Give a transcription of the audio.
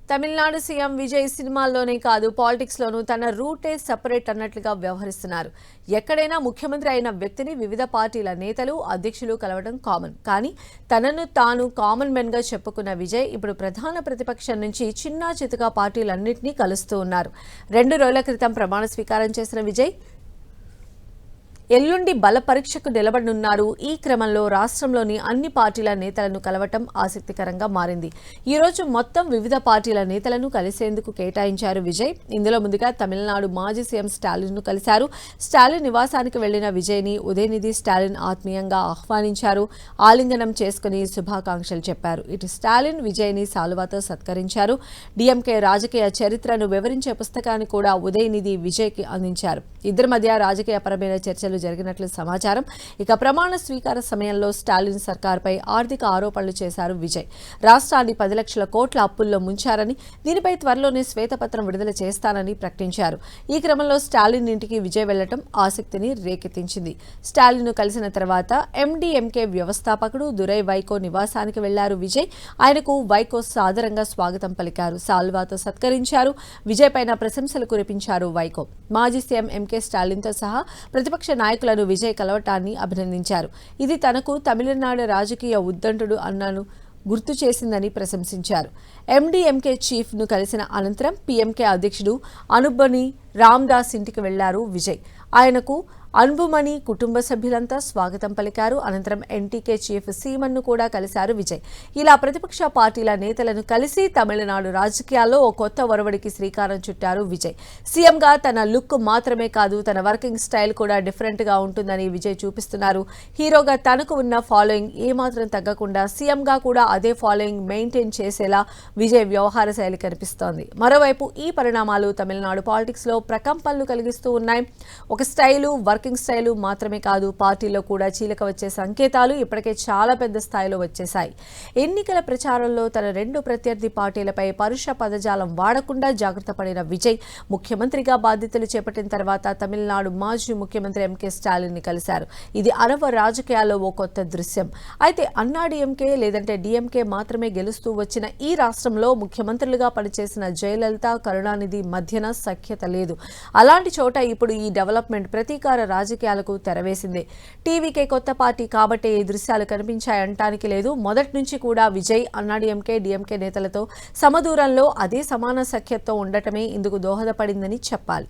Tamil Nadu CM Vijay సినిమాల్లోనే కాదు politics లోనూ తన రూటే సెపరేట్ అన్నట్లుగా వ్యవహరిస్తున్నారు. ఎక్కడైనా ముఖ్యమంత్రి అయిన వ్యక్తిని వివిధ పార్టీల నేతలు, అధ్యక్షులు కలవడం కామన్. కానీ తనను తాను కామన్ మెన్ గా చెప్పుకున్న విజయ్ ఇప్పుడు ప్రధాన ప్రతిపక్షం నుంచి చిన్నా చితకా పార్టీలన్నింటినీ కలుస్తూ ఉన్నారు. 2 రోజుల క్రితం ప్రమాణ స్వీకారం చేసిన విజయ్ ఎల్లుండి బల పరీక్షకు నిలబడనున్నారు. ఈ క్రమంలో రాష్ట్రంలోని అన్ని పార్టీల నేతలను కలవటం ఆసక్తికరంగా మారింది. ఈ రోజు మొత్తం వివిధ పార్టీల నేతలను కలిసేందుకు కేటాయించారు విజయ్. ఇందులో ముందుగా తమిళనాడు మాజీ సీఎం స్టాలిన్ ను కలిశారు. స్టాలిన్ నివాసానికి వెళ్లిన విజయ్ ని ఉదయనిధి స్టాలిన్ ఆత్మీయంగా ఆహ్వానించారు. ఆలింగనం చేసుకుని శుభాకాంక్షలు చెప్పారు. ఇటు స్టాలిన్ విజయ్ ని సాలువాతో సత్కరించారు. డీఎంకే రాజకీయ చరిత్రను వివరించే పుస్తకాన్ని కూడా ఉదయనిధి విజయ్ కి అందించారు. ఇద్దరి మధ్య రాజకీయపరమైన చర్చలు జరిగినట్లు సమాచారం. ఇక ప్రమాణ స్వీకార సమయంలో స్టాలిన్ సర్కార్పై ఆర్థిక ఆరోపణలు చేశారు విజయ్. రాష్ట్రాన్ని 10 లక్షల కోట్ల అప్పుల్లో ముంచారని, దీనిపై త్వరలోనే శ్వేతపత్రం విడుదల చేస్తానని ప్రకటించారు. ఈ క్రమంలో స్టాలిన్ ఇంటికి విజయ్ వెళ్లడం ఆసక్తిని రేకెత్తించింది. స్టాలిన్ ను కలిసిన తర్వాత ఎండీఎంకే వ్యవస్థాపకుడు దురై వైకో నివాసానికి వెళ్లారు విజయ్. ఆయనకు వైకో సాదరంగా స్వాగతం పలికారు. సాల్వాతో సత్కరించారు. విజయ్ పైన ప్రశంసలు కురిపించారు వైకో. మాజీ సీఎం ఎంకే స్టాలిన్తో సహా ప్రతిపక్ష నాయకులను విజయ్ కలవటాన్ని అభినందించారు. ఇది తనకు తమిళనాడు రాజకీయ ఉద్దండుడు అన్నాను గుర్తు చేసిందని ప్రశంసించారు. ఎండీఎంకే చీఫ్ ను కలిసిన అనంతరం పీఎంకే అధ్యక్షుడు అనుబని రామ్దాస్ ఇంటికి వెళ్లారు విజయ్. ఆయనకు అన్బుమణి కుటుంబ సభ్యులంతా స్వాగతం పలికారు. అనంతరం ఎన్టీకే చీఫ్ సీమన్ ను కూడా కలిశారు విజయ్. ఇలా ప్రతిపక్ష పార్టీల నేతలను కలిసి తమిళనాడు రాజకీయాల్లో ఓ కొత్త ఒరవడికి శ్రీకారం చుట్టారు విజయ్. సీఎంగా తన లుక్ మాత్రమే కాదు, తన వర్కింగ్ స్టైల్ కూడా డిఫరెంట్ గా ఉంటుందని విజయ్ చూపిస్తున్నారు. హీరోగా తనకు ఉన్న ఫాలోయింగ్ ఏమాత్రం తగ్గకుండా సీఎంగా కూడా అదే ఫాలోయింగ్ మెయింటైన్ చేసేలా విజయ్ వ్యవహార శైలి కనిపిస్తోంది. మరోవైపు ఈ పరిణామాలు తమిళనాడు పాలిటిక్స్ లో ప్రకంపనలు కలిగిస్తూ ఉన్నాయి. ఒక స్టైలు, వర్కింగ్ స్టైలు మాత్రమే కాదు, పార్టీలో కూడా చీలిక వచ్చే సంకేతాలు ఇప్పటికే చాలా పెద్ద స్థాయిలో వచ్చేశాయి. ఎన్నికల ప్రచారంలో తన 2 ప్రత్యర్థి పార్టీలపై పరుష పదజాలం వాడకుండా జాగ్రత్త పడిన విజయ్ ముఖ్యమంత్రిగా బాధ్యతలు చేపట్టిన తర్వాత తమిళనాడు మాజీ ముఖ్యమంత్రి ఎంకే స్టాలిన్ ని కలిశారు. ఇది అరవ రాజకీయాల్లో ఓ కొత్త దృశ్యం. అయితే అన్నాడీఎంకే లేదంటే డీఎంకే మాత్రమే గెలుస్తూ వచ్చిన ఈ రాష్ట్రంలో ముఖ్యమంత్రులుగా పనిచేసిన జయలలిత, కరుణానిధి మధ్యన సఖ్యత లేదు. అలాంటి చోట ఇప్పుడు ఈ డెవలప్మెంట్ ప్రతీకార రాజకీయాలకు తెరవేసింది. టీవీకే కొత్త పార్టీ కాబట్టే ఈ దృశ్యాలు కనిపించాయంటానికి లేదు. మొదటి నుంచి కూడా విజయ్ అన్నాడీఎంకే, డీఎంకే నేతలతో సమదూరంలో అదే సమాన సఖ్యతతో ఉండటమే ఇందుకు దోహదపడిందని చెప్పాలి.